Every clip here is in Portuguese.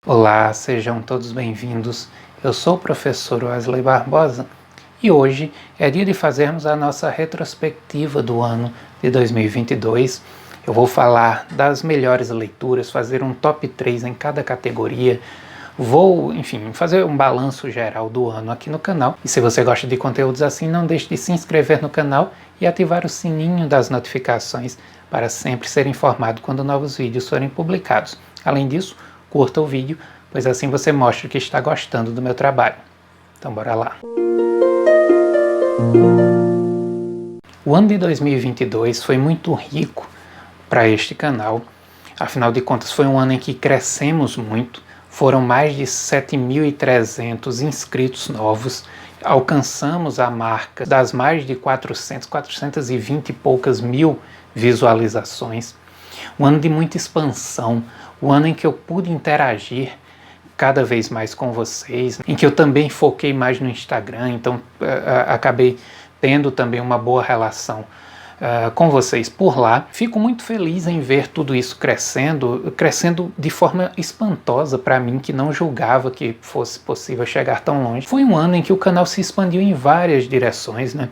Olá, sejam todos bem-vindos. Eu sou o professor Wesley Barbosa e hoje é dia de fazermos a nossa retrospectiva do ano de 2022. Eu vou falar das melhores leituras, fazer um top 3 em cada categoria. Vou, fazer um balanço geral do ano aqui no canal. E se você gosta de conteúdos assim, não deixe de se inscrever no canal e ativar o sininho das notificações para sempre ser informado quando novos vídeos forem publicados. Além disso, curta o vídeo, pois assim você mostra que está gostando do meu trabalho. Então bora lá! O ano de 2022 foi muito rico para este canal. Afinal de contas, foi um ano em que crescemos muito. Foram mais de 7.300 inscritos novos. Alcançamos a marca das mais de 420 e poucas mil visualizações. Um ano de muita expansão, um ano em que eu pude interagir cada vez mais com vocês, em que eu também foquei mais no Instagram, então acabei tendo também uma boa relação com vocês por lá. Fico muito feliz em ver tudo isso crescendo de forma espantosa para mim, que não julgava que fosse possível chegar tão longe. Foi um ano em que o canal se expandiu em várias direções, né?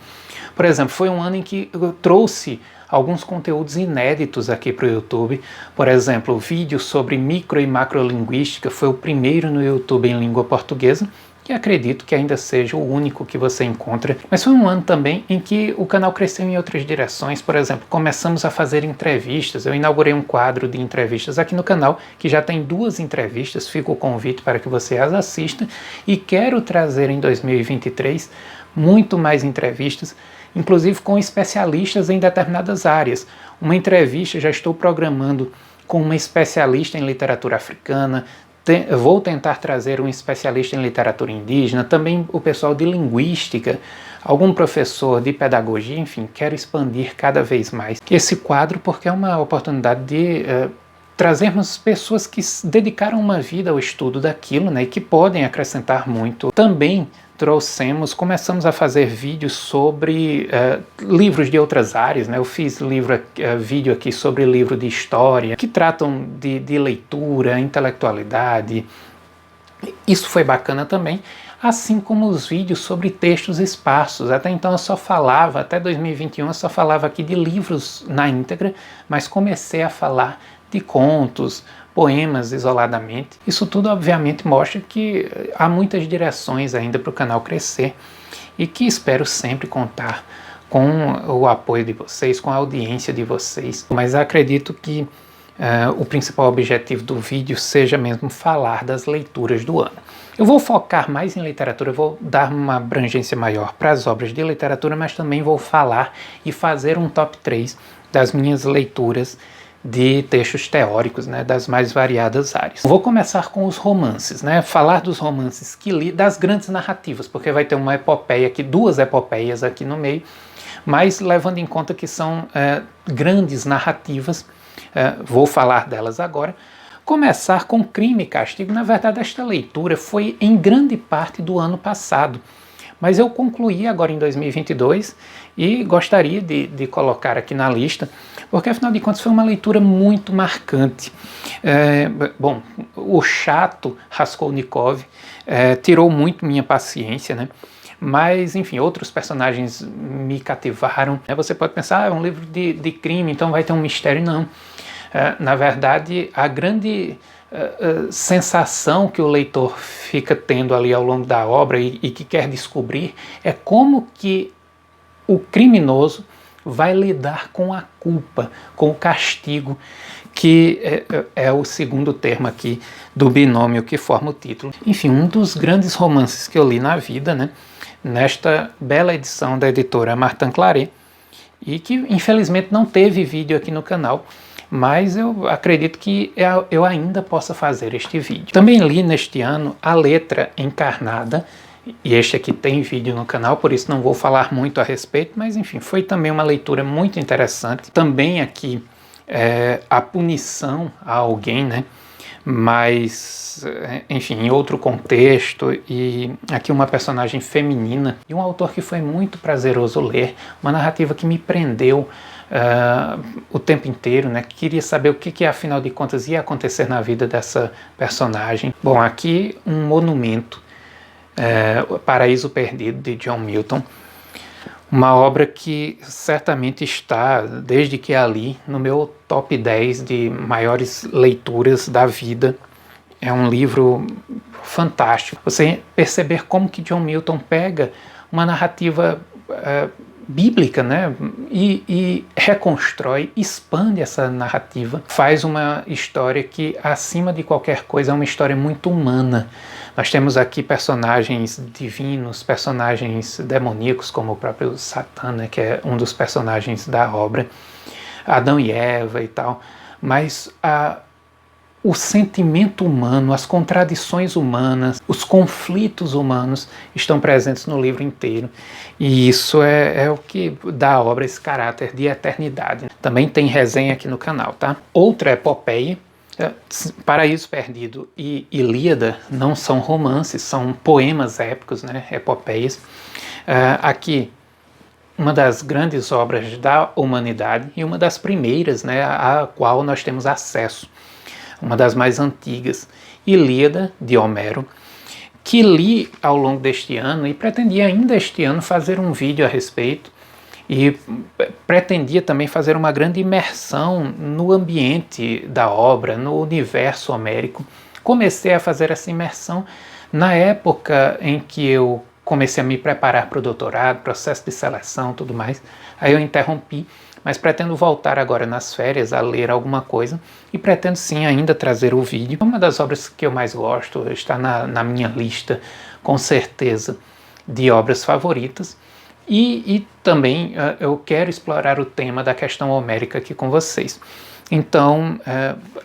Por exemplo, foi um ano em que eu trouxe alguns conteúdos inéditos aqui para o YouTube. Por exemplo, o vídeo sobre micro e macrolinguística foi o primeiro no YouTube em língua portuguesa, e acredito que ainda seja o único que você encontra. Mas foi um ano também em que o canal cresceu em outras direções. Por exemplo, começamos a fazer entrevistas. Eu inaugurei um quadro de entrevistas aqui no canal, que já tem 2 entrevistas. Fica o convite para que você as assista. E quero trazer em 2023 muito mais entrevistas, inclusive com especialistas em determinadas áreas. Uma entrevista já estou programando com uma especialista em literatura africana. Vou tentar trazer um especialista em literatura indígena, também o pessoal de linguística, algum professor de pedagogia, enfim, quero expandir cada vez mais esse quadro, porque é uma oportunidade de trazermos pessoas que dedicaram uma vida ao estudo daquilo, né, e que podem acrescentar muito. Também começamos a fazer vídeos sobre livros de outras áreas, né? Eu fiz vídeo aqui sobre livro de história, que tratam de leitura, intelectualidade. Isso foi bacana também, assim como os vídeos sobre textos esparsos. Até então até 2021 eu só falava aqui de livros na íntegra, mas comecei a falar de contos, poemas isoladamente. Isso tudo obviamente mostra que há muitas direções ainda para o canal crescer e que espero sempre contar com o apoio de vocês, com a audiência de vocês. Mas acredito que o principal objetivo do vídeo seja mesmo falar das leituras do ano. Eu vou focar mais em literatura, vou dar uma abrangência maior para as obras de literatura, mas também vou falar e fazer um top 3 das minhas leituras de textos teóricos, né, das mais variadas áreas. Vou começar com os romances, né, falar dos romances que li, das grandes narrativas, porque vai ter uma epopeia aqui, 2 epopeias aqui no meio, mas levando em conta que são grandes narrativas, vou falar delas agora. Começar com Crime e Castigo. Na verdade, esta leitura foi em grande parte do ano passado, mas eu concluí agora em 2022 e gostaria de colocar aqui na lista, porque afinal de contas foi uma leitura muito marcante. O chato Raskolnikov tirou muito minha paciência, né? Mas, enfim, outros personagens me cativaram. Você pode pensar, é um livro de crime, então vai ter um mistério. Não. Na verdade, a grande sensação que o leitor fica tendo ali ao longo da obra e que quer descobrir é como que o criminoso vai lidar com a culpa, com o castigo, que é o segundo termo aqui do binômio que forma o título. Enfim, um dos grandes romances que eu li na vida, né, nesta bela edição da editora Martin Claret, e que infelizmente não teve vídeo aqui no canal, mas eu acredito que eu ainda possa fazer este vídeo. Também li neste ano A Letra Encarnada, e este aqui tem vídeo no canal, por isso não vou falar muito a respeito, mas enfim, foi também uma leitura muito interessante. Também aqui a punição a alguém, né? Mas, enfim, em outro contexto, e aqui uma personagem feminina, e um autor que foi muito prazeroso ler, uma narrativa que me prendeu o tempo inteiro, né? Queria saber o que afinal de contas ia acontecer na vida dessa personagem. Bom, aqui um monumento, O Paraíso Perdido, de John Milton, uma obra que certamente está, desde que a li, no meu top 10 de maiores leituras da vida. É um livro fantástico. Você perceber como que John Milton pega uma narrativa bíblica, né, e reconstrói, expande essa narrativa, faz uma história que, acima de qualquer coisa, é uma história muito humana. Nós temos aqui personagens divinos, personagens demoníacos, como o próprio Satã, né, que é um dos personagens da obra, Adão e Eva e tal, mas o sentimento humano, as contradições humanas, os conflitos humanos estão presentes no livro inteiro. E isso é o que dá à obra esse caráter de eternidade. Também tem resenha aqui no canal, tá? Outra epopeia, Paraíso Perdido e Ilíada não são romances, são poemas épicos, né? Epopeias. Aqui, uma das grandes obras da humanidade e uma das primeiras, né, a qual nós temos acesso. Uma das mais antigas, Ilíada, de Homero, que li ao longo deste ano e pretendia ainda este ano fazer um vídeo a respeito e pretendia também fazer uma grande imersão no ambiente da obra, no universo homérico. Comecei a fazer essa imersão na época em que eu comecei a me preparar para o doutorado, processo de seleção, tudo mais. Aí eu interrompi, mas pretendo voltar agora nas férias a ler alguma coisa e pretendo sim ainda trazer o vídeo. Uma das obras que eu mais gosto, está na minha lista, com certeza, de obras favoritas. E também eu quero explorar o tema da questão homérica aqui com vocês. Então,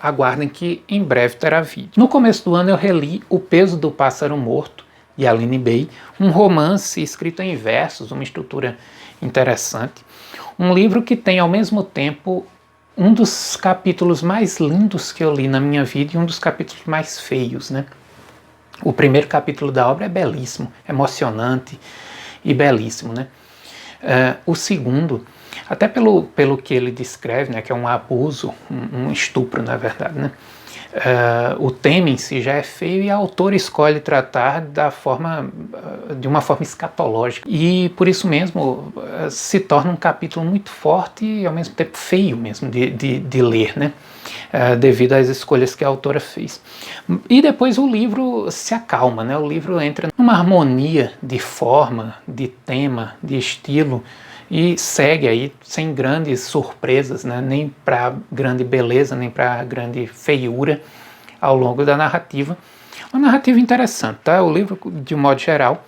aguardem que em breve terá vídeo. No começo do ano eu reli O Peso do Pássaro Morto, de Aline Bay, um romance escrito em versos, uma estrutura interessante. Um livro que tem, ao mesmo tempo, um dos capítulos mais lindos que eu li na minha vida e um dos capítulos mais feios, né? O primeiro capítulo da obra é belíssimo, emocionante e belíssimo, né? O segundo, até pelo que ele descreve, né, que é um abuso, um estupro, na verdade, né? O tema em si já é feio e a autora escolhe tratar de uma forma escatológica. E por isso mesmo se torna um capítulo muito forte e ao mesmo tempo feio mesmo de ler, né? Devido às escolhas que a autora fez. E depois o livro se acalma, né? O livro entra numa harmonia de forma, de tema, de estilo, e segue aí sem grandes surpresas, né? Nem para grande beleza, nem para grande feiura ao longo da narrativa. Uma narrativa interessante, tá? O livro, de um modo geral,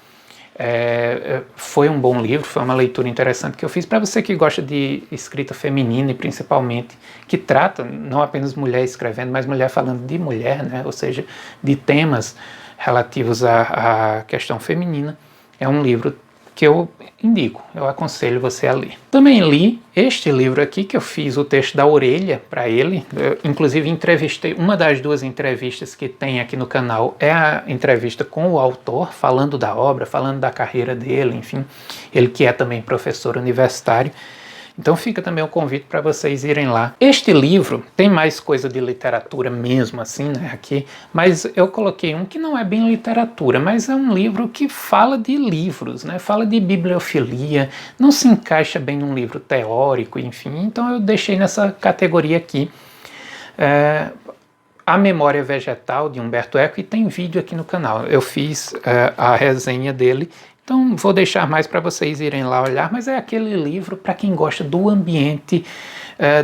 foi um bom livro, foi uma leitura interessante que eu fiz. Para você que gosta de escrita feminina e principalmente que trata não apenas mulher escrevendo, mas mulher falando de mulher, né? Ou seja, de temas relativos à questão feminina, é um livro que eu indico, eu aconselho você a ler. Também li este livro aqui, que eu fiz o texto da orelha para ele. Eu, inclusive, entrevistei, uma das duas entrevistas que tem aqui no canal é a entrevista com o autor, falando da obra, falando da carreira dele, enfim, ele que é também professor universitário. Então fica também o convite para vocês irem lá. Este livro tem mais coisa de literatura mesmo, assim, né, aqui, mas eu coloquei um que não é bem literatura, mas é um livro que fala de livros, né, fala de bibliofilia, não se encaixa bem num livro teórico, enfim, então eu deixei nessa categoria aqui. A Memória Vegetal, de Humberto Eco, e tem vídeo aqui no canal. Eu fiz a resenha dele, então vou deixar mais para vocês irem lá olhar, mas é aquele livro para quem gosta do ambiente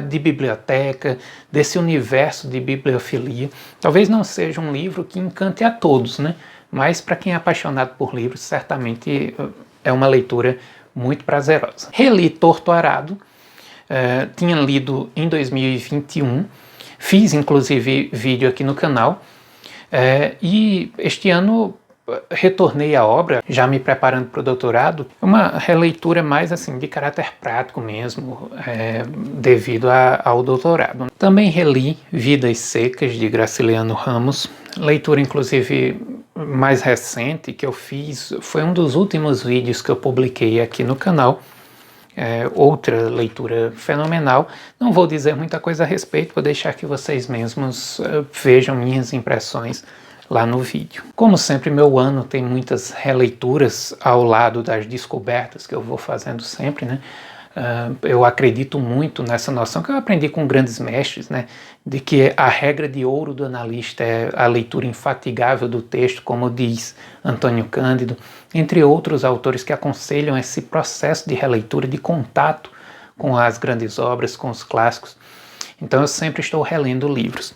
de biblioteca, desse universo de bibliofilia. Talvez não seja um livro que encante a todos, né? Mas para quem é apaixonado por livros, certamente é uma leitura muito prazerosa. Reli Torto Arado, tinha lido em 2021, fiz inclusive vídeo aqui no canal, e este ano retornei à obra, já me preparando para o doutorado, uma releitura mais assim de caráter prático mesmo, devido ao doutorado. Também reli Vidas Secas, de Graciliano Ramos, leitura inclusive mais recente que eu fiz, foi um dos últimos vídeos que eu publiquei aqui no canal, outra leitura fenomenal. Não vou dizer muita coisa a respeito, vou deixar que vocês mesmos vejam minhas impressões lá no vídeo. Como sempre, meu ano tem muitas releituras ao lado das descobertas que eu vou fazendo sempre, né? Eu acredito muito nessa noção que eu aprendi com grandes mestres, né, de que a regra de ouro do analista é a leitura infatigável do texto, como diz Antônio Cândido, entre outros autores que aconselham esse processo de releitura, de contato com as grandes obras, com os clássicos. Então eu sempre estou relendo livros.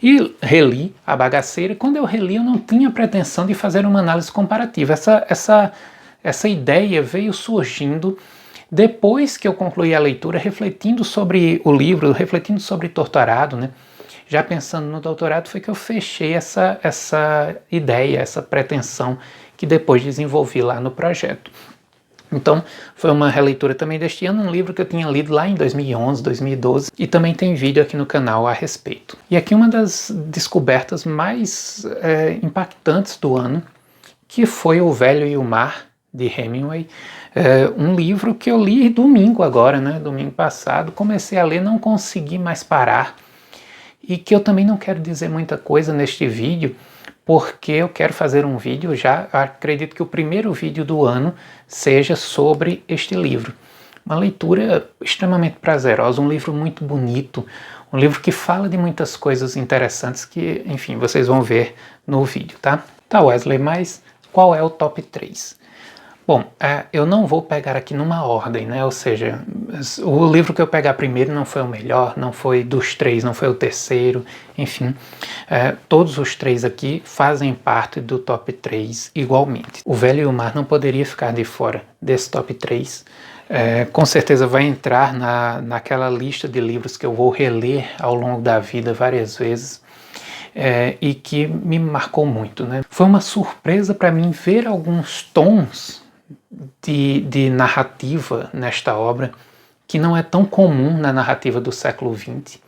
E reli A Bagaceira. Quando eu reli, eu não tinha pretensão de fazer uma análise comparativa. Essa ideia veio surgindo depois que eu concluí a leitura, refletindo sobre o livro, refletindo sobre Torturado, né? Já pensando no doutorado, foi que eu fechei essa ideia, essa pretensão que depois desenvolvi lá no projeto. Então, foi uma releitura também deste ano, um livro que eu tinha lido lá em 2011, 2012, e também tem vídeo aqui no canal a respeito. E aqui uma das descobertas mais impactantes do ano, que foi O Velho e o Mar, de Hemingway, um livro que eu li domingo agora, né, domingo passado, comecei a ler, não consegui mais parar, e que eu também não quero dizer muita coisa neste vídeo, porque eu quero fazer um vídeo, já acredito que o primeiro vídeo do ano seja sobre este livro. Uma leitura extremamente prazerosa, um livro muito bonito, um livro que fala de muitas coisas interessantes que, enfim, vocês vão ver no vídeo, tá? Tá, Wesley, mas qual é o top 3? Bom, eu não vou pegar aqui numa ordem, né? Ou seja, o livro que eu pegar primeiro não foi o melhor, não foi dos 3, não foi o terceiro, enfim. Todos os 3 aqui fazem parte do top 3 igualmente. O Velho e o Mar não poderia ficar de fora desse top 3. Com certeza vai entrar naquela lista de livros que eu vou reler ao longo da vida várias vezes. E que me marcou muito, né? Foi uma surpresa para mim ver alguns tons de narrativa nesta obra que não é tão comum na narrativa do século XX,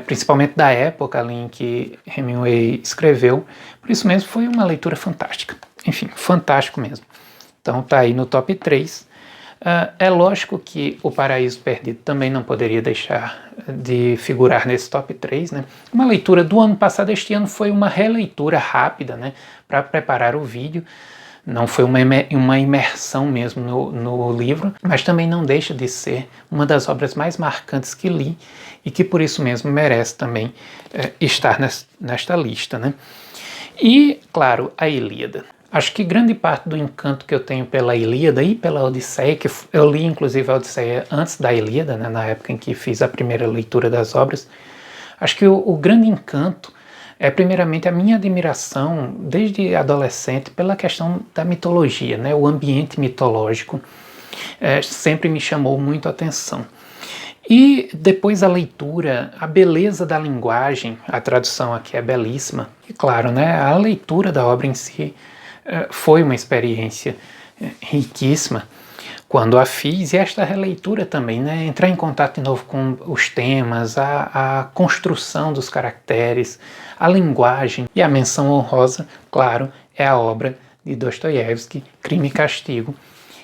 principalmente da época ali em que Hemingway escreveu. Por isso mesmo foi uma leitura fantástica, enfim, fantástico mesmo. Então tá aí no top 3. É lógico que O Paraíso Perdido também não poderia deixar de figurar nesse top 3, né? Uma leitura do ano passado. Este ano foi uma releitura rápida, né, para preparar o vídeo. Não foi uma imersão mesmo no livro, mas também não deixa de ser uma das obras mais marcantes que li e que por isso mesmo merece também estar nesta lista, né? E, claro, a Ilíada. Acho que grande parte do encanto que eu tenho pela Ilíada e pela Odisseia, que eu li inclusive a Odisseia antes da Ilíada, né, na época em que fiz a primeira leitura das obras, acho que o grande encanto é primeiramente a minha admiração, desde adolescente, pela questão da mitologia, né? O ambiente mitológico sempre me chamou muito a atenção. E depois a leitura, a beleza da linguagem, a tradução aqui é belíssima, e claro, né, a leitura da obra em si foi uma experiência riquíssima quando a fiz, e esta releitura também, né, entrar em contato de novo com os temas, a construção dos caracteres, a linguagem e a menção honrosa, claro, é a obra de Dostoiévski, Crime e Castigo,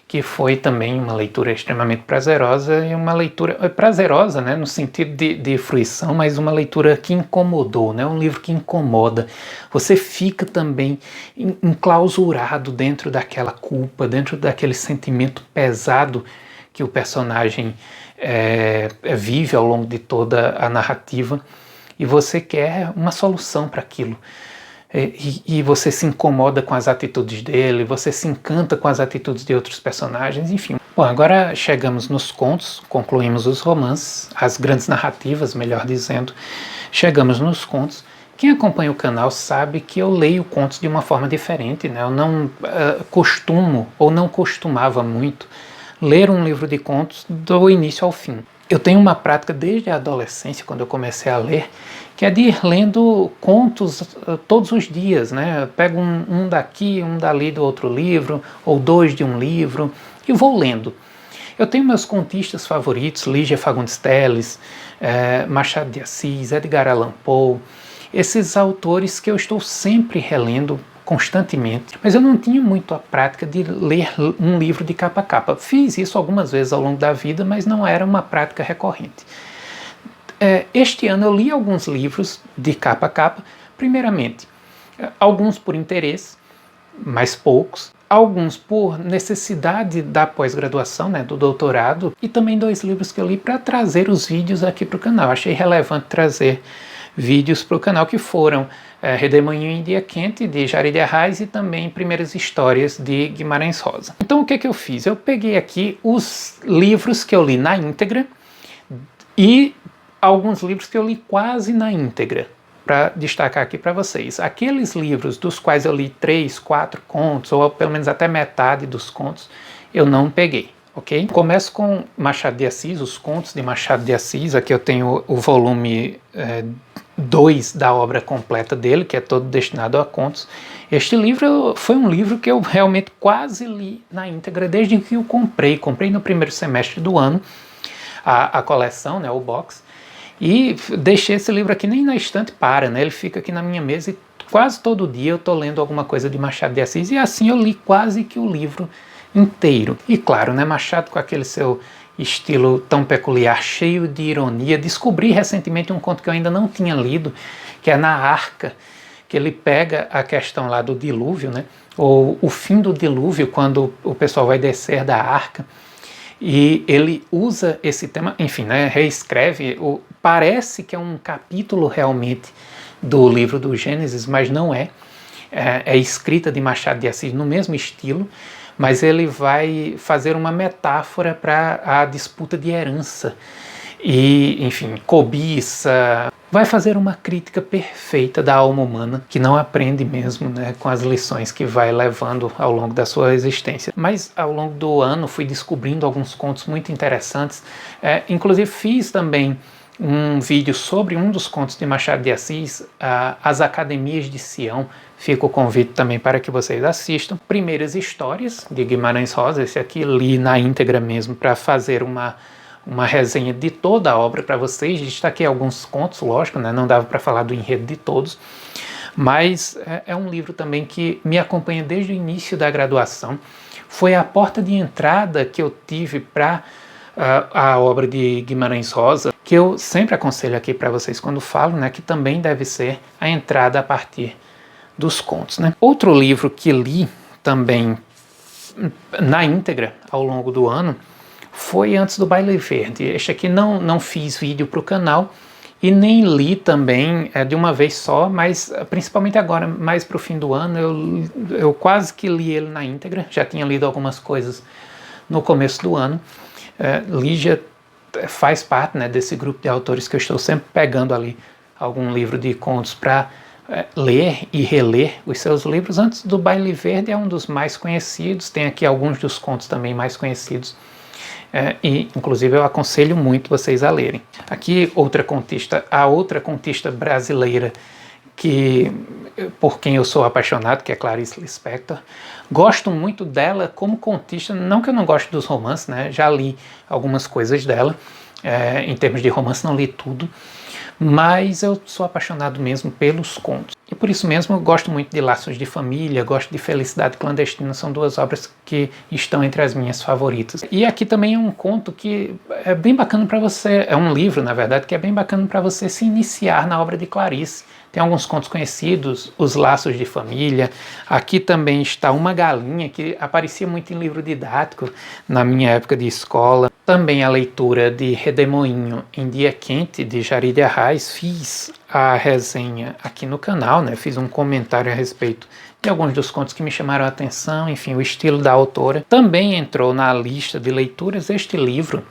que foi também uma leitura extremamente prazerosa, e uma leitura prazerosa, né, no sentido de fruição, mas uma leitura que incomodou, né, um livro que incomoda. Você fica também enclausurado dentro daquela culpa, dentro daquele sentimento pesado que o personagem vive ao longo de toda a narrativa, e você quer uma solução para aquilo. E você se incomoda com as atitudes dele, você se encanta com as atitudes de outros personagens, enfim. Bom, agora chegamos nos contos, concluímos os romances, as grandes narrativas, melhor dizendo, chegamos nos contos. Quem acompanha o canal sabe que eu leio contos de uma forma diferente, né? Eu não costumo, ou não costumava muito, ler um livro de contos do início ao fim. Eu tenho uma prática desde a adolescência, quando eu comecei a ler, que é de ir lendo contos todos os dias, né? Eu pego um daqui, um dali do outro livro, ou 2 de um livro, e vou lendo. Eu tenho meus contistas favoritos, Lígia Fagundes Telles, Machado de Assis, Edgar Allan Poe, esses autores que eu estou sempre relendo constantemente, mas eu não tinha muito a prática de ler um livro de capa a capa. Fiz isso algumas vezes ao longo da vida, mas não era uma prática recorrente. Este ano eu li alguns livros de capa a capa, primeiramente, alguns por interesse, mas poucos, alguns por necessidade da pós-graduação, né, do doutorado, e também 2 livros que eu li para trazer os vídeos aqui para o canal. Achei relevante trazer vídeos para o canal, que foram Redemoinho em Dia Quente, de Jari de Arraes, e também Primeiras Histórias, de Guimarães Rosa. Então o que eu fiz? Eu peguei aqui os livros que eu li na íntegra e alguns livros que eu li quase na íntegra, para destacar aqui para vocês. Aqueles livros dos quais eu li 3, 4 contos, ou pelo menos até metade dos contos, eu não peguei, ok? Começo com Machado de Assis, os contos de Machado de Assis. Aqui eu tenho o volume 2 da obra completa dele, que é todo destinado a contos. Este livro foi um livro que eu realmente quase li na íntegra desde que eu comprei. Comprei no primeiro semestre do ano a coleção, né, o box, e deixei esse livro aqui, nem na estante para, né? Ele fica aqui na minha mesa e quase todo dia eu estou lendo alguma coisa de Machado de Assis, e assim eu li quase que o livro inteiro. E claro, né, Machado com aquele seu estilo tão peculiar, cheio de ironia. Descobri recentemente um conto que eu ainda não tinha lido, que é Na Arca, que ele pega a questão lá do dilúvio, né, ou o fim do dilúvio, quando o pessoal vai descer da arca, e ele usa esse tema, enfim, né, reescreve, parece que é um capítulo realmente do livro do Gênesis, mas não é. É escrita de Machado de Assis no mesmo estilo, mas ele vai fazer uma metáfora para a disputa de herança e, enfim, cobiça. Vai fazer uma crítica perfeita da alma humana, que não aprende mesmo, né, com as lições que vai levando ao longo da sua existência. Mas ao longo do ano fui descobrindo alguns contos muito interessantes. Inclusive fiz também um vídeo sobre um dos contos de Machado de Assis, As Academias de Sião. Fica o convite também para que vocês assistam. Primeiras Histórias, de Guimarães Rosa. Esse aqui li na íntegra mesmo para fazer uma resenha de toda a obra para vocês. Destaquei alguns contos, lógico, né? Não dava para falar do enredo de todos, mas é um livro também que me acompanha desde o início da graduação. Foi a porta de entrada que eu tive para a obra de Guimarães Rosa, que eu sempre aconselho aqui para vocês quando falo, né, que também deve ser a entrada a partir dos contos, né? Outro livro que li também na íntegra ao longo do ano foi Antes do Baile Verde. Este aqui não fiz vídeo para o canal e nem li também de uma vez só, mas principalmente agora, mais para o fim do ano, eu quase que li ele na íntegra. Já tinha lido algumas coisas no começo do ano. Lígia faz parte, né, desse grupo de autores que eu estou sempre pegando ali algum livro de contos para ler e reler os seus livros. Antes do Baile Verde é um dos mais conhecidos, tem aqui alguns dos contos também mais conhecidos, e inclusive eu aconselho muito vocês a lerem. Aqui a outra contista brasileira por quem eu sou apaixonado, que é Clarice Lispector. Gosto muito dela como contista, não que eu não goste dos romances, né? Já li algumas coisas dela, em termos de romance não li tudo, mas eu sou apaixonado mesmo pelos contos. E por isso mesmo eu gosto muito de Laços de Família, gosto de Felicidade Clandestina, são duas obras que estão entre as minhas favoritas. E aqui também é um conto que é bem bacana para você, é um livro, na verdade, que é bem bacana para você se iniciar na obra de Clarice. Tem alguns contos conhecidos, Os Laços de Família. Aqui também está Uma Galinha, que aparecia muito em livro didático na minha época de escola. Também a leitura de Redemoinho em Dia Quente, de Jari de Arraes. Fiz a resenha aqui no canal, né? Fiz um comentário a respeito de alguns dos contos que me chamaram a atenção, enfim, o estilo da autora. Também entrou na lista de leituras este livro,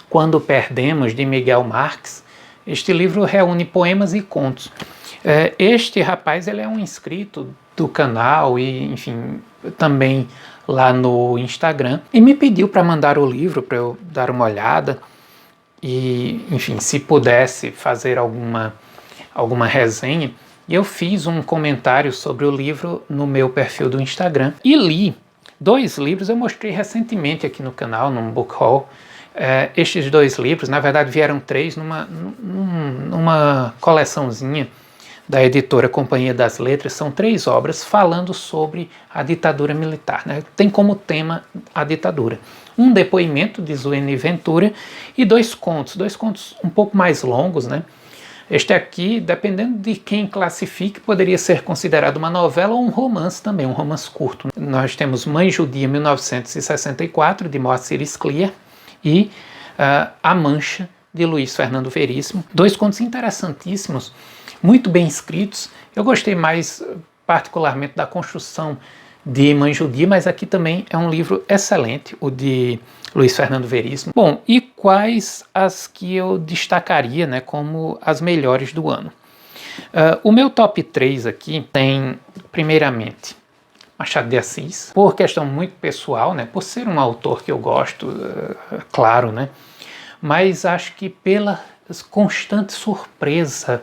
Quando Perdemos, de Miguel Marques. Este livro reúne poemas e contos. Este rapaz, ele é um inscrito do canal e, enfim, também lá no Instagram, e me pediu para mandar o livro para eu dar uma olhada e, enfim, se pudesse fazer alguma resenha. E eu fiz um comentário sobre o livro no meu perfil do Instagram e li 2 livros. Eu mostrei recentemente aqui no canal, num book haul. Estes 2 livros, na verdade vieram 3 numa coleçãozinha da editora Companhia das Letras, são 3 obras falando sobre a ditadura militar, né? Tem como tema a ditadura. Um depoimento de Zueni Ventura e 2 contos um pouco mais longos, né? Este aqui, dependendo de quem classifique, poderia ser considerado uma novela ou um romance também, um romance curto. Nós temos Mãe Judia, 1964, de Moacir Scliar, e A Mancha, de Luiz Fernando Veríssimo. 2 contos interessantíssimos, muito bem escritos. Eu gostei mais particularmente da construção de Mãe Judia, mas aqui também é um livro excelente, o de Luiz Fernando Veríssimo. Bom, e quais as que eu destacaria, né, como as melhores do ano? O meu top 3 aqui tem, primeiramente, Machado de Assis, por questão muito pessoal, né, por ser um autor que eu gosto, claro, né, mas acho que pela constante surpresa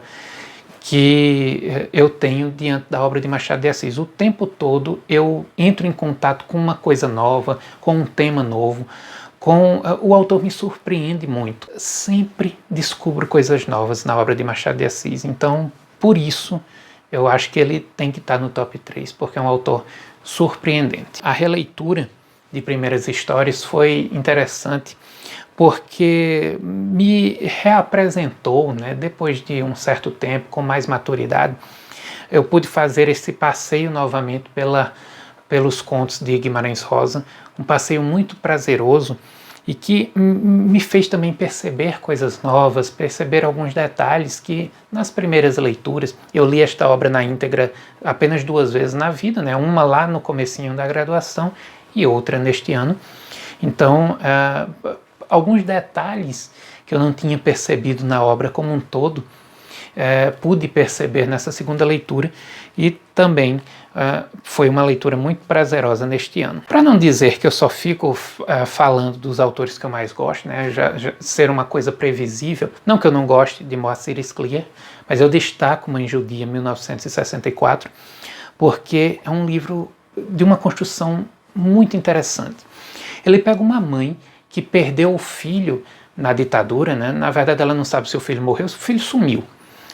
que eu tenho diante da obra de Machado de Assis. O tempo todo eu entro em contato com uma coisa nova, com um tema novo, o autor me surpreende muito. Sempre descubro coisas novas na obra de Machado de Assis, então por isso eu acho que ele tem que estar no top 3, porque é um autor surpreendente. A releitura de Primeiras Histórias foi interessante, porque me reapresentou, né, depois de um certo tempo, com mais maturidade, eu pude fazer esse passeio novamente pelos contos de Guimarães Rosa, um passeio muito prazeroso e que me fez também perceber coisas novas, perceber alguns detalhes que nas primeiras leituras, eu li esta obra na íntegra apenas 2 vezes na vida, né, uma lá no comecinho da graduação e outra neste ano. Então, alguns detalhes que eu não tinha percebido na obra como um todo, pude perceber nessa segunda leitura e também foi uma leitura muito prazerosa neste ano. Para não dizer que eu só fico falando dos autores que eu mais gosto, né, já ser uma coisa previsível, não que eu não goste de Moacir Scliar, mas eu destaco Mãe Judia, 1964, porque é um livro de uma construção muito interessante. Ele pega uma mãe que perdeu o filho na ditadura, né? Na verdade ela não sabe se o filho morreu, se o filho sumiu.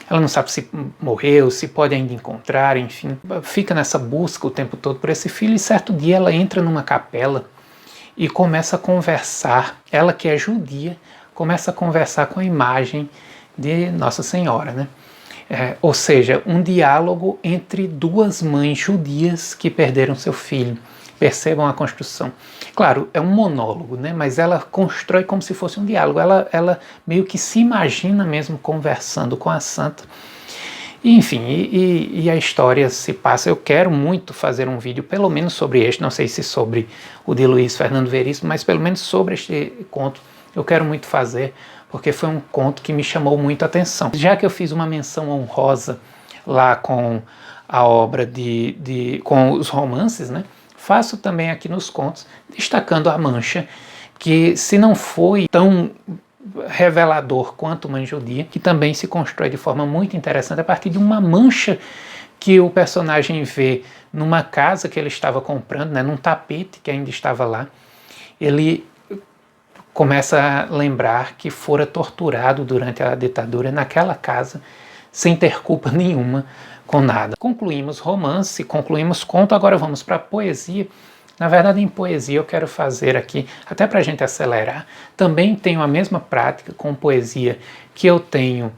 Ela não sabe se morreu, se pode ainda encontrar, enfim. Fica nessa busca o tempo todo por esse filho e certo dia ela entra numa capela e começa a conversar, ela que é judia, começa a conversar com a imagem de Nossa Senhora, né? Ou seja, um diálogo entre 2 mães judias que perderam seu filho. Percebam a construção. Claro, é um monólogo, né? Mas ela constrói como se fosse um diálogo. Ela meio que se imagina mesmo conversando com a santa. E, enfim, e a história se passa. Eu quero muito fazer um vídeo, pelo menos sobre este, não sei se sobre o de Luiz Fernando Veríssimo, mas pelo menos sobre este conto eu quero muito fazer, porque foi um conto que me chamou muito a atenção. Já que eu fiz uma menção honrosa lá com a obra com os romances, né? Faço também aqui nos contos, destacando A Mancha, que se não foi tão revelador quanto Mãe Judia, que também se constrói de forma muito interessante a partir de uma mancha que o personagem vê numa casa que ele estava comprando, né, num tapete que ainda estava lá. Ele começa a lembrar que fora torturado durante a ditadura naquela casa, sem ter culpa nenhuma com nada. Concluímos romance, concluímos conto, agora vamos para a poesia. Na verdade, em poesia eu quero fazer aqui, até para a gente acelerar, também tenho a mesma prática com poesia que eu tenho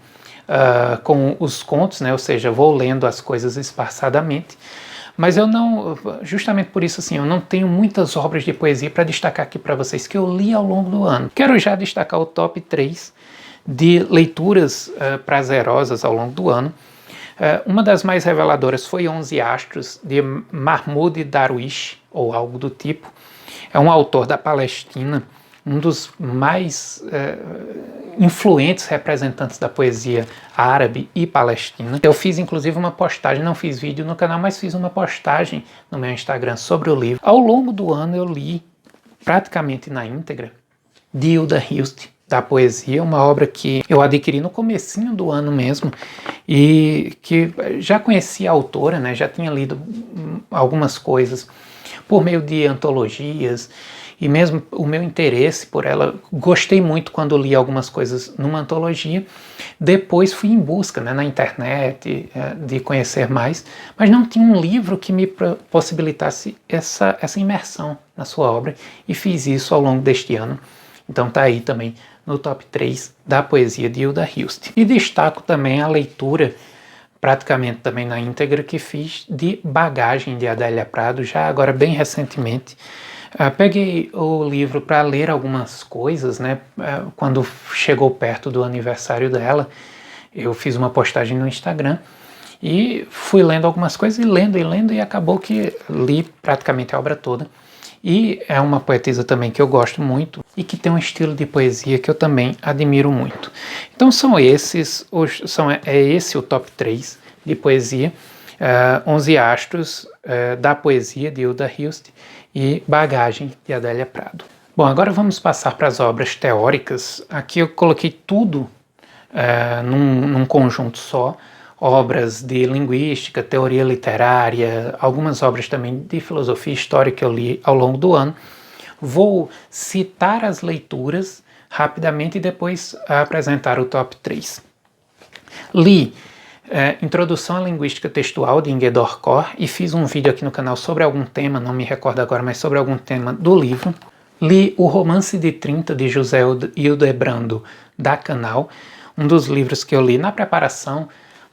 com os contos, né? Ou seja, vou lendo as coisas espaçadamente, mas eu não, justamente por isso assim, eu não tenho muitas obras de poesia para destacar aqui para vocês que eu li ao longo do ano. Quero já destacar o top 3 de leituras prazerosas ao longo do ano. Uma das mais reveladoras foi 11 Astros, de Mahmoud Darwish, ou algo do tipo. É um autor da Palestina, um dos mais influentes representantes da poesia árabe e palestina. Eu fiz inclusive uma postagem, não fiz vídeo no canal, mas fiz uma postagem no meu Instagram sobre o livro. Ao longo do ano eu li praticamente na íntegra de Hilda Hilst, da poesia, uma obra que eu adquiri no comecinho do ano mesmo e que já conhecia a autora, né, já tinha lido algumas coisas por meio de antologias e mesmo o meu interesse por ela, gostei muito quando li algumas coisas numa antologia, depois fui em busca, né, na internet de conhecer mais, mas não tinha um livro que me possibilitasse essa imersão na sua obra, e fiz isso ao longo deste ano. Então tá aí também no top 3 da poesia de Hilda Hilst. E destaco também a leitura, praticamente também na íntegra, que fiz de Bagagem, de Adélia Prado, já agora bem recentemente. Peguei o livro para ler algumas coisas, né? Quando chegou perto do aniversário dela, eu fiz uma postagem no Instagram e fui lendo algumas coisas, e lendo, e acabou que li praticamente a obra toda. E é uma poetisa também que eu gosto muito e que tem um estilo de poesia que eu também admiro muito. Então são esses, é esse o top 3 de poesia, 11 Astros da poesia de Hilda Hilst e Bagagem de Adélia Prado. Bom, agora vamos passar para as obras teóricas. Aqui eu coloquei tudo num conjunto só, obras de linguística, teoria literária, algumas obras também de filosofia e história que eu li ao longo do ano. Vou citar as leituras rapidamente e depois apresentar o top 3. Li Introdução à Linguística Textual, de Inge Dorkor, e fiz um vídeo aqui no canal sobre algum tema, não me recordo agora, mas sobre algum tema do livro. Li O Romance de 30, de José Hildebrando, da Canal, um dos livros que eu li na preparação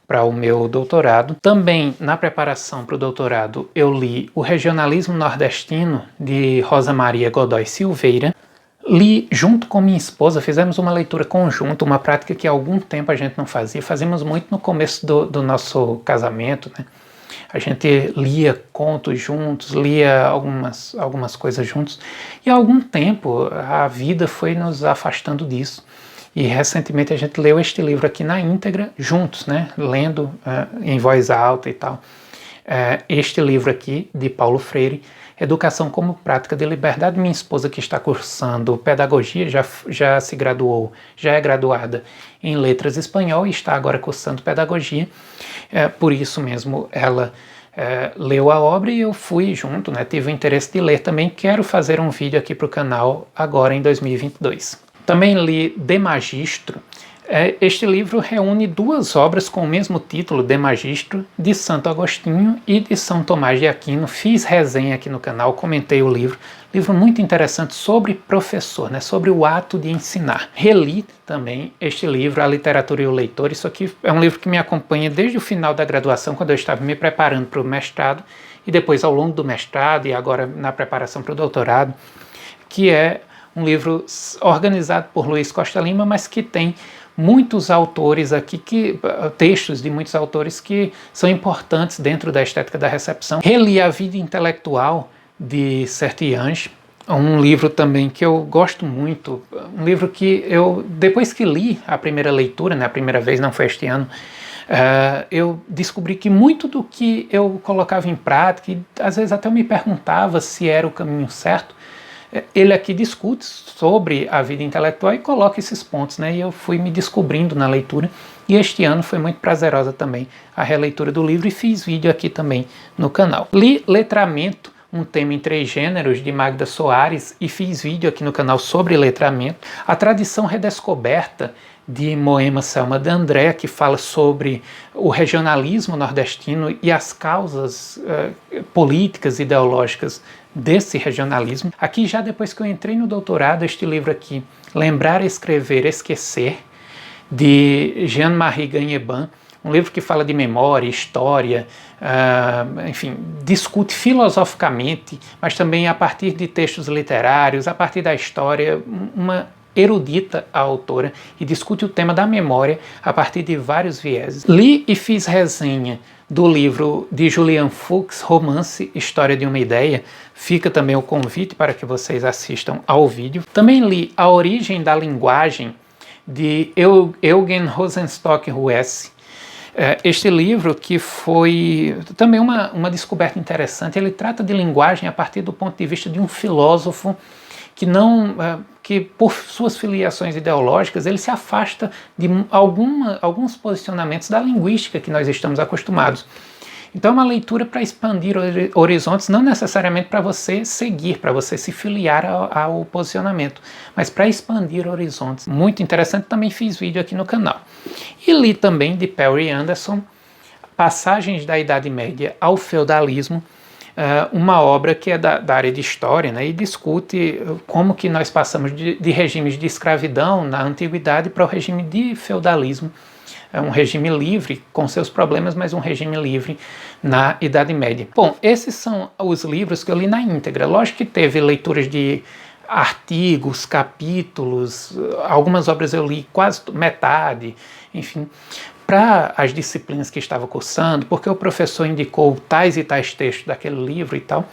para o meu doutorado. Também na preparação para o doutorado eu li O Regionalismo Nordestino, de Rosa Maria Godoy Silveira. Li junto com minha esposa, fizemos uma leitura conjunta, uma prática que há algum tempo a gente não fazia. Fazíamos muito no começo do nosso casamento, né? A gente lia contos juntos, lia algumas coisas juntos, e há algum tempo a vida foi nos afastando disso. E recentemente a gente leu este livro aqui na íntegra, juntos, né? Lendo em voz alta e tal. Este livro aqui, de Paulo Freire, Educação como Prática de Liberdade. Minha esposa, que está cursando pedagogia, já se graduou, já é graduada em letras espanhol e está agora cursando pedagogia. Por isso mesmo ela leu a obra e eu fui junto, né? Tive o interesse de ler também. Quero fazer um vídeo aqui para o canal agora em 2022. Também li De Magistro. Este livro reúne duas obras com o mesmo título, De Magistro, de Santo Agostinho e de São Tomás de Aquino. Fiz resenha aqui no canal, comentei o livro. Livro muito interessante sobre professor, né, sobre o ato de ensinar. Reli também este livro, A Literatura e o Leitor. Isso aqui é um livro que me acompanha desde o final da graduação, quando eu estava me preparando para o mestrado, e depois ao longo do mestrado e agora na preparação para o doutorado, que é um livro organizado por Luiz Costa Lima, mas que tem muitos autores aqui, textos de muitos autores que são importantes dentro da estética da recepção. Reli A Vida Intelectual, de Sertilhange, um livro também que eu gosto muito, um livro que eu, depois que li a primeira leitura, né, a primeira vez, não foi este ano, eu descobri que muito do que eu colocava em prática, e às vezes até eu me perguntava se era o caminho certo, ele aqui discute sobre a vida intelectual e coloca esses pontos, né? E eu fui me descobrindo na leitura, e este ano foi muito prazerosa também a releitura do livro, e fiz vídeo aqui também no canal. Li Letramento, um tema em 3 gêneros, de Magda Soares, e fiz vídeo aqui no canal sobre letramento. A Tradição Redescoberta, de Moema Selma de André, que fala sobre o regionalismo nordestino e as causas políticas e ideológicas desse regionalismo. Aqui, já depois que eu entrei no doutorado, este livro aqui, Lembrar, Escrever, Esquecer, de Jean-Marie Gagneban, um livro que fala de memória, história, enfim, discute filosoficamente, mas também a partir de textos literários, a partir da história, uma erudita a autora, e discute o tema da memória a partir de vários vieses. Li e fiz resenha do livro de Julian Fuchs, Romance, História de uma Ideia. Fica também o convite para que vocês assistam ao vídeo. Também li A Origem da Linguagem, de Eugen Rosenstock-Huessy. Este livro, que foi também uma descoberta interessante, ele trata de linguagem a partir do ponto de vista de um filósofo que por suas filiações ideológicas, ele se afasta de alguns posicionamentos da linguística que nós estamos acostumados. Então é uma leitura para expandir horizontes, não necessariamente para você seguir, para você se filiar ao posicionamento, mas para expandir horizontes. Muito interessante, também fiz vídeo aqui no canal. E li também de Perry Anderson, Passagens da Idade Média ao Feudalismo, uma obra que é da área de história, né, e discute como que nós passamos de regimes de escravidão na antiguidade para o regime de feudalismo. É um regime livre, com seus problemas, mas um regime livre na Idade Média. Bom, esses são os livros que eu li na íntegra. Lógico que teve leituras de artigos, capítulos, algumas obras eu li quase metade, enfim, para as disciplinas que estava cursando, porque o professor indicou tais e tais textos daquele livro e tal,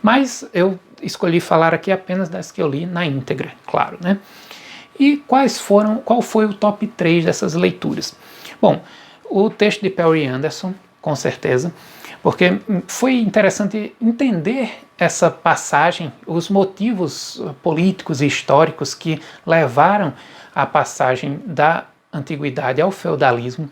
mas eu escolhi falar aqui apenas das que eu li na íntegra, claro, né? E qual foi o top 3 dessas leituras? Bom, o texto de Perry Anderson, com certeza, porque foi interessante entender essa passagem, os motivos políticos e históricos que levaram à passagem da antiguidade ao feudalismo.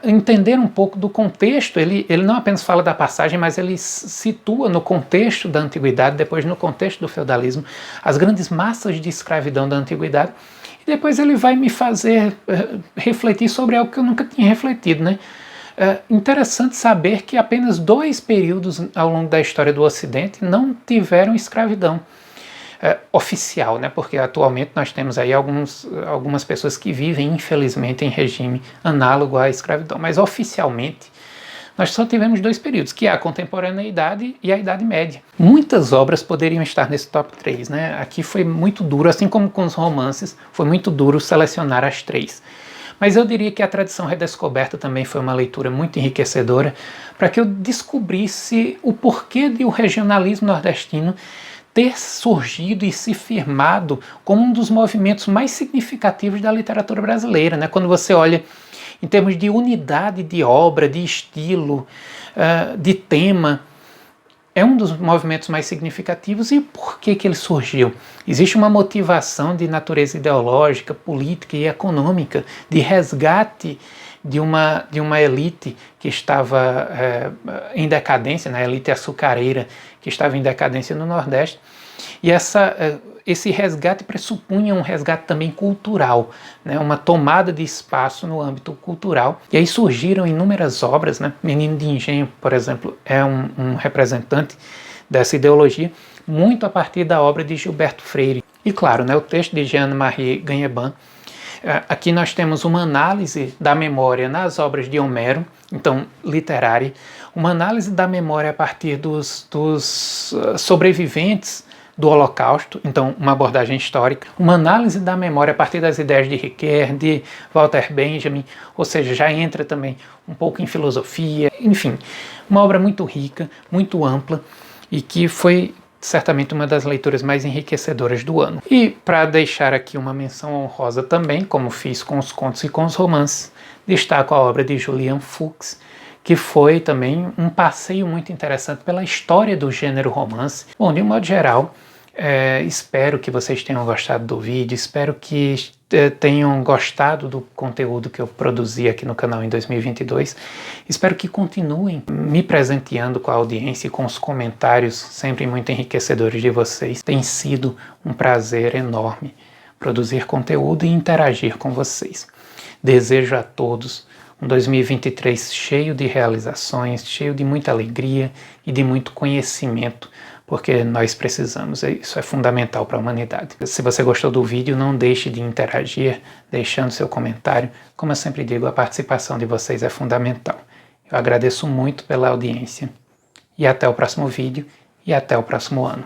Entender um pouco do contexto, ele não apenas fala da passagem, mas ele situa no contexto da antiguidade, depois no contexto do feudalismo, as grandes massas de escravidão da antiguidade, e depois ele vai me fazer refletir sobre algo que eu nunca tinha refletido, né? Interessante saber que apenas 2 períodos ao longo da história do Ocidente não tiveram escravidão oficial, né? Porque atualmente nós temos aí algumas pessoas que vivem, infelizmente, em regime análogo à escravidão, mas oficialmente nós só tivemos 2 períodos, que é a contemporaneidade e a Idade Média. Muitas obras poderiam estar nesse top 3, né? Aqui foi muito duro, assim como com os romances, foi muito duro selecionar as 3. Mas eu diria que a Tradição Redescoberta também foi uma leitura muito enriquecedora para que eu descobrisse o porquê de o regionalismo nordestino ter surgido e se firmado como um dos movimentos mais significativos da literatura brasileira, né? Quando você olha em termos de unidade de obra, de estilo, de tema, é um dos movimentos mais significativos. E por que ele surgiu? Existe uma motivação de natureza ideológica, política e econômica, de resgate de uma elite que estava em decadência, na elite açucareira, que estava em decadência no Nordeste. E esse resgate pressupunha um resgate também cultural, né, uma tomada de espaço no âmbito cultural. E aí surgiram inúmeras obras, né? Menino de Engenho, por exemplo, é um representante dessa ideologia, muito a partir da obra de Gilberto Freire. E claro, né, o texto de Jean-Marie Gagneban. Aqui nós temos uma análise da memória nas obras de Homero, então literária, uma análise da memória a partir dos sobreviventes do Holocausto, então uma abordagem histórica, uma análise da memória a partir das ideias de Ricoeur, de Walter Benjamin, ou seja, já entra também um pouco em filosofia, enfim, uma obra muito rica, muito ampla e que foi certamente uma das leituras mais enriquecedoras do ano. E para deixar aqui uma menção honrosa também, como fiz com os contos e com os romances, destaco a obra de Julian Fuchs, que foi também um passeio muito interessante pela história do gênero romance. Bom, de um modo geral, espero que vocês tenham gostado do vídeo, espero que tenham gostado do conteúdo que eu produzi aqui no canal em 2022. Espero que continuem me presenteando com a audiência e com os comentários sempre muito enriquecedores de vocês. Tem sido um prazer enorme produzir conteúdo e interagir com vocês. Desejo a todos um 2023 cheio de realizações, cheio de muita alegria e de muito conhecimento, porque nós precisamos, isso é fundamental para a humanidade. Se você gostou do vídeo, não deixe de interagir, deixando seu comentário. Como eu sempre digo, a participação de vocês é fundamental. Eu agradeço muito pela audiência. E até o próximo vídeo e até o próximo ano.